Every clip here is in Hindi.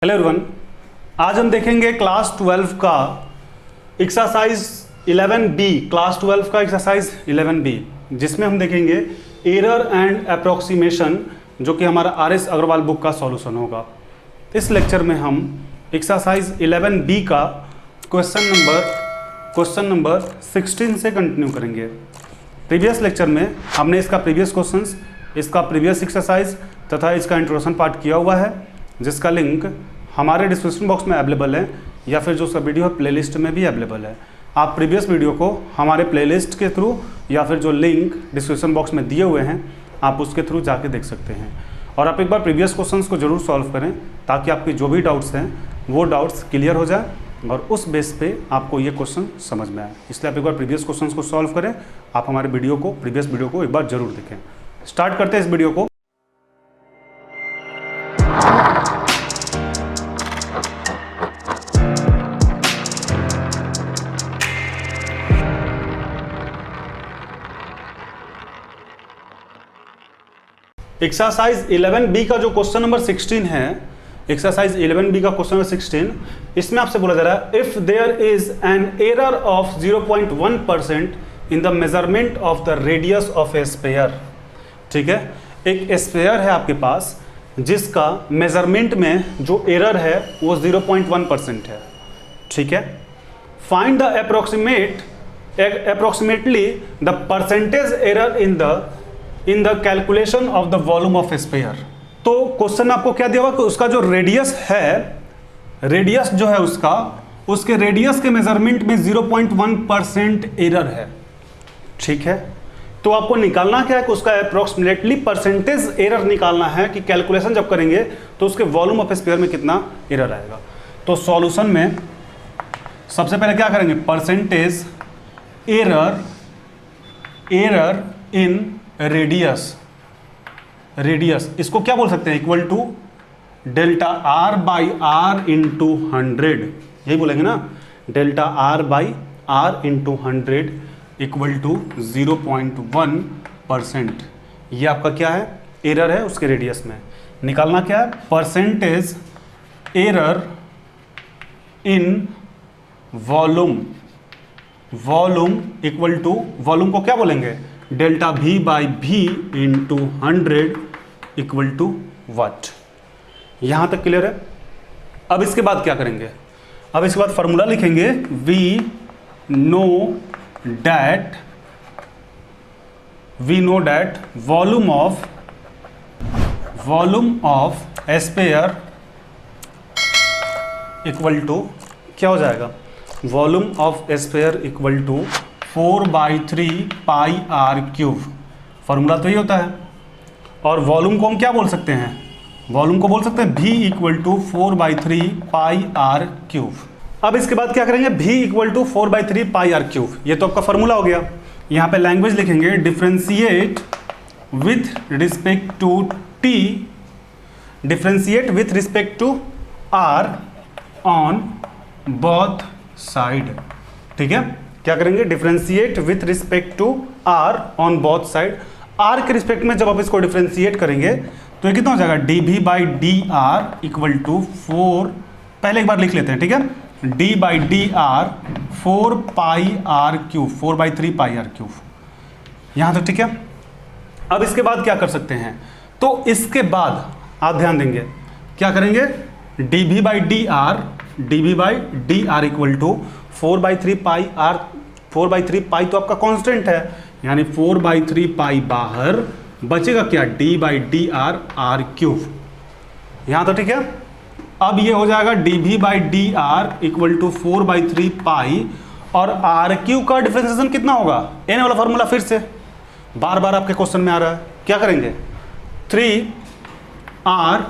हेलो एवरीवन, आज हम देखेंगे क्लास 12 का एक्सरसाइज 11B, क्लास 12 का एक्सरसाइज 11B, जिसमें हम देखेंगे एरर एंड अप्रोक्सीमेशन, जो कि हमारा आर.एस. अग्रवाल बुक का सॉल्यूशन होगा। इस लेक्चर में हम एक्सरसाइज 11B का क्वेश्चन नंबर 16 से कंटिन्यू करेंगे। प्रीवियस लेक्चर में हमने इसका प्रीवियस क्वेश्चंस, इसका प्रीवियस एक्सरसाइज तथा इसका इंट्रोडक्शन पार्ट किया हुआ है, जिसका लिंक हमारे डिस्क्रिप्शन बॉक्स में अवेलेबल है या फिर जो उसका वीडियो है प्लेलिस्ट में भी अवेलेबल है। आप प्रीवियस वीडियो को हमारे प्लेलिस्ट के थ्रू या फिर जो लिंक डिस्क्रिप्शन बॉक्स में दिए हुए हैं आप उसके थ्रू जाके देख सकते हैं। और आप एक बार प्रीवियस क्वेश्चंस को जरूर सॉल्व करें ताकि आपकी जो भी डाउट्स हैं वो डाउट्स क्लियर हो जाए और उस बेस पे आपको ये क्वेश्चन समझ में आए। इसलिए आप एक बार प्रीवियस क्वेश्चंस को सॉल्व करें। आप हमारे प्रीवियस वीडियो को एक बार जरूर देखें। स्टार्ट करते हैं इस वीडियो को। एक्सरसाइज 11B का जो क्वेश्चन नंबर 16 है, एक्सरसाइज 11B का क्वेश्चन नंबर 16, इसमें आपसे बोला जा रहा है if there is an error of 0.1% in the measurement of the radius of a sphere. ठीक है, एक स्फीयर है आपके पास जिसका मेजरमेंट में जो एरर है वो 0.1% है। ठीक है, find the approximately the percentage error in the calculation of the volume of sphere. तो क्वेश्चन आपको क्या दिया हुआ कि उसका जो रेडियस है, रेडियस जो है उसके रेडियस के मेजरमेंट में 0.1% एरर है। ठीक है, तो आपको निकालना क्या है कि उसका अप्रोक्सीमेटली परसेंटेज एरर निकालना है कि कैलकुलेशन जब करेंगे तो उसके वॉल्यूम ऑफ स्फीयर में कितना एरर आएगा। तो सॉल्यूशन में सबसे पहले क्या करेंगे, परसेंटेज एरर इन रेडियस इसको क्या बोल सकते हैं, equal to delta R by R into 100, यही बोलेंगे ना, delta R by R into 100 equal to 0.1%। ये आपका क्या है, एरर है उसके रेडियस में। निकालना क्या है, percentage error in volume equal to, volume को क्या बोलेंगे, delta V by V into 100 equal to what. यहां तक क्लियर है। अब इसके बाद क्या करेंगे, अब इसके बाद फॉर्मूला लिखेंगे, we know that volume of sphere equal to क्या हो जाएगा, volume of sphere equal to 4/3 pi R cube. Formula तो ये होता है। और वॉल्यूम को हम क्या बोल सकते हैं, वॉल्यूम को बोल सकते हैं V equal to 4/3 pi R cube. अब इसके बाद क्या करेंगे, V equal to 4/3 pi R cube. ये तो आपका फॉर्मूला हो गया। यहाँ पे लैंग्वेज लिखेंगे, differentiate with respect to T, differentiate with respect to R on both side. ठीक है, क्या करेंगे, differentiate with respect to R on both side. R के रिस्पेक्ट में जब आप इसको डिफरेंशिएट करेंगे तो ये कितना हो जाएगा, dv by D R equal to 4, पहले एक बार लिख लेते हैं। ठीक है, d by D R 4 pi R cube, 4/3 pi R cube. यहां तक ठीक है। अब इसके बाद क्या कर सकते हैं, तो इसके बाद आप ध्यान देंगे क्या करेंगे, dv by D R equal to 4/3 pi R, 4/3 pi तो आपका कांस्टेंट है, यानी 4/3 पाई बाहर, बचेगा क्या, d by D R cube. यहां तो ठीक है। अब ये हो जाएगा dv by D R equal to 4/3 pi, और आर क्यूब का डिफरेंशिएशन कितना होगा, n वाला फॉर्मूला फिर से बार बार आपके क्वेश्चन में आ रहा है। क्या करेंगे, 3r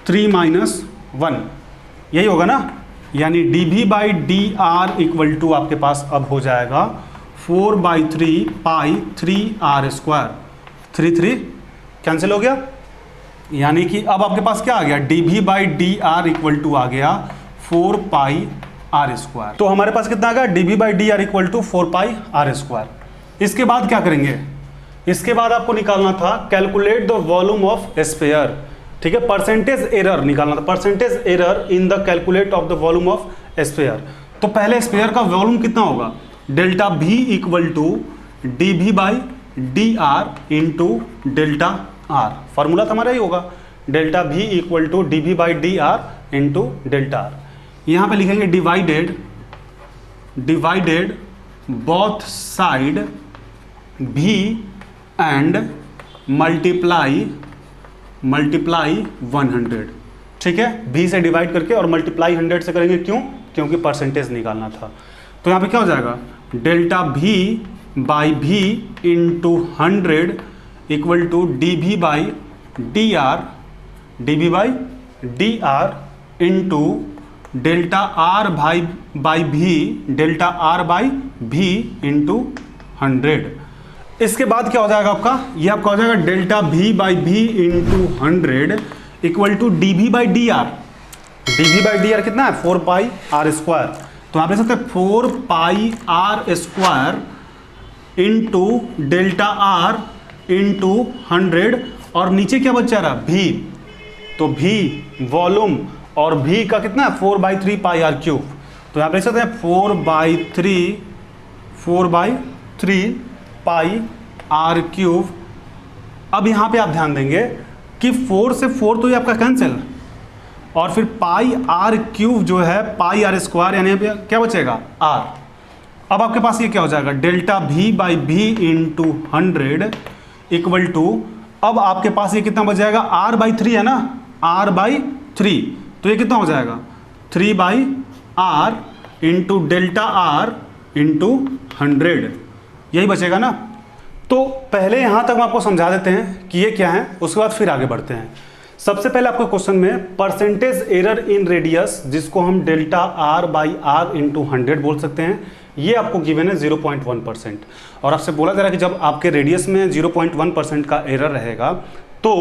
3-1, यही होगा ना, यानी dv by D R equal to आपके पास अब हो जाएगा 4/3 पाई 3r स्क्वायर, 3 कैंसिल हो गया, यानी कि अब आपके पास क्या आ गया, dv by D R equal to आ गया 4 पाई r स्क्वायर। तो हमारे पास कितना आ गया, dv by D R equal to 4 pi r square. इसके बाद क्या करेंगे, इसके बाद आपको निकालना था calculate the volume of sphere. ठीक है, परसेंटेज एरर निकालना था, percentage error in the calculate of the volume of sphere. तो पहले स्फीयर का वॉल्यूम कितना होगा, delta V equal to dV by D R into delta R. Formula तो हमारा ही होगा, delta V equal to dV by D R into delta are. यहाँ पे लिखेंगे divided both side V and multiply 100। ठीक है, V से डिवाइड करके और मल्टीप्लाई 100 से करेंगे, क्यों, क्योंकि परसेंटेज निकालना था। तो यहाँ पे क्या हो जाएगा, delta V by V into 100 equal to dV by D R into delta R by V into 100। इसके बाद क्या हो जाएगा आपका, ये आपका हो जाएगा delta V by V into 100 equal to dV by D R. dV by D R कितना है, 4 पाई आर स्क्वायर। तो आप लिख सकते हैं 4 pi R square into delta R into 100, और नीचे क्या बच जा रहा है, V। तो V वॉल्यूम और V का कितना है, 4/3 पाई आर क्यूब। तो यहाँ पे लिख सकते हैं 4/3 पाई आर क्यूब। अब यहाँ पे आप ध्यान देंगे कि 4 से 4 तो ये आपका कैंसिल, और फिर पाई आर क्यूब जो है पाई आर स्क्वायर, यानी क्या बचेगा, आर। अब आपके पास ये क्या हो जाएगा, delta V by V into 100 equal to, अब आपके पास ये कितना बच जाएगा, R/3 है ना, R/3। तो ये कितना हो जाएगा, 3/R into delta R into 100, यही बचेगा ना। तो पहले यहाँ तक हम आपको समझा देते हैं कि ये क्या है, उसके बाद फिर आगे बढ़ते हैं। सबसे पहले आपको क्वेश्चन में परसेंटेज एरर इन रेडियस, जिसको हम delta R by R into 100 बोल सकते हैं, ये आपको गिवन है 0.1%। और आपसे बोला जा रहा है कि जब आपके रेडियस में 0.1% का एरर रहेगा तो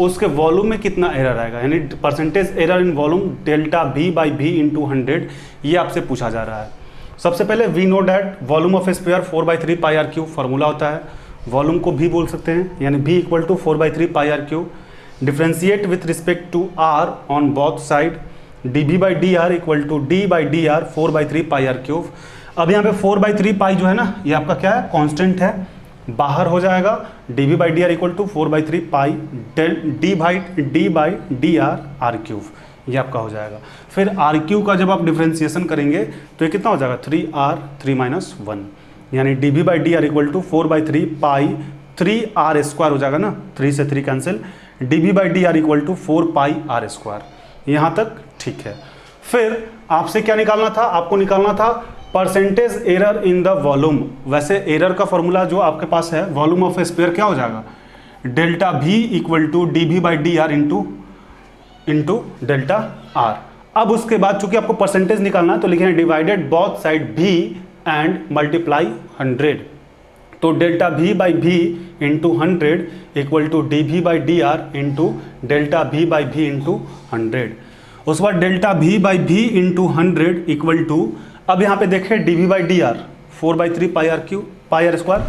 उसके वॉल्यूम में कितना एरर आएगा, यानी percentage error in volume delta V by V into 100, ये आपसे पूछा जा रहा है। सबसे पहले we know that volume of sphere 4/3 pi R cube formula होता है, वॉल्यूम को V बोल सकते हैं, यानी V equal to 4/3 pi R cube. Differentiate with respect to R on both side, dV by D R equal to D by D R 4/3 pi R cube. अब यहाँ पे 4/3 पाई जो है ना, ये आपका क्या है, कांस्टेंट है, बाहर हो जाएगा, dV by D R equal to 4/3 pi D by D R cube, ये आपका हो जाएगा। फिर आर क्यूब का जब आप डिफ्रेंसिएशन करेंगे तो ये कितना हो जाएगा, 3R 3-1, यानी dV by D R equal to 4/3 pi 3R square हो जाएगा ना, 3 से 3 cancel, dV by D R equal to 4 pi R square. यहाँ तक ठीक है। फिर आपसे क्या निकालना था, आपको निकालना था percentage error in the volume. वैसे एरर का फॉर्मूला जो आपके पास है, वॉल्यूम ऑफ स्फीयर क्या हो जाएगा, delta V equal to dV by D R into delta R. अब उसके बाद चूंकि आपको परसेंटेज निकालना है तो लिखे हैं divided both side V and multiply 100। तो delta V by V into 100 equal to dV by D R into delta V by V into 100। उसके बाद delta V by V into 100 equal to, अब यहाँ पे देखें dV by D R 4/3 pi R cube pi R square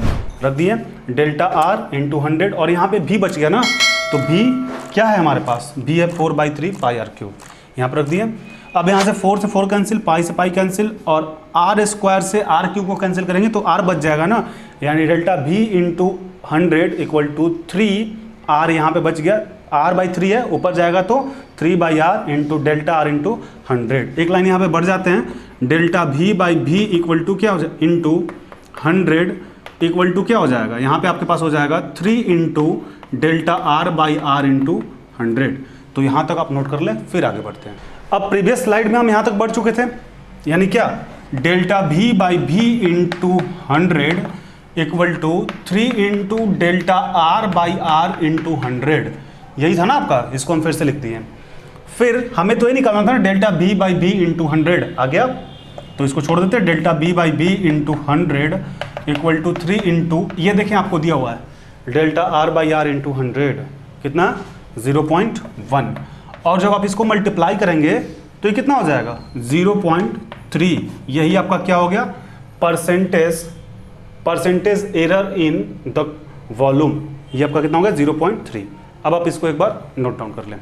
रख दिए, डेल्टा R इंटू 100, और यहाँ पे V बच गया ना, तो V क्या है हमारे पास, V है 4/3 पाई आर क्यूब, यहाँ पर रख दिए। अब यहाँ से 4 से 4 कैंसिल, पाई से पाई कैंसिल, और R स्क्वायर से आर क्यूब को कैंसिल करेंगे तो R बच जाएगा ना, यानी delta V into 100 equal to 3R, यहाँ पे बच गया, R/3 है, ऊपर जाएगा तो 3/R into delta R into 100। एक लाइन यहाँ पे बढ़ जाते हैं, delta V by V equal to क्या हो जाएगा, इंटू 100 इक्वल टू क्या हो जाएगा, यहाँ पे आपके पास हो जाएगा 3 into delta R by R into 100। तो यहाँ तक आप नोट कर लें, फिर आगे बढ़ते हैं। अब प्रीवियस स्लाइड में हम यहाँ तक बढ़ चुके थे, यानी क्या, delta V by V into 100 equal to 3 into delta R by R into 100, यही था ना आपका, इसको हम फिर से लिख दिए। फिर हमें तो ये निकालना था ना, delta V by V into 100 आ गया, तो इसको छोड़ देते हैं, delta V by V into 100 equal to 3 into, ये देखें आपको दिया हुआ है delta R by R into 100 कितना, 0.1, और जब आप इसको मल्टीप्लाई करेंगे तो ये कितना हो जाएगा, 0.3। यही आपका क्या हो गया, percentage error in the volume, ये आपका कितना हो गया, 0.3। अब आप इसको एक बार नोट डाउन कर लें।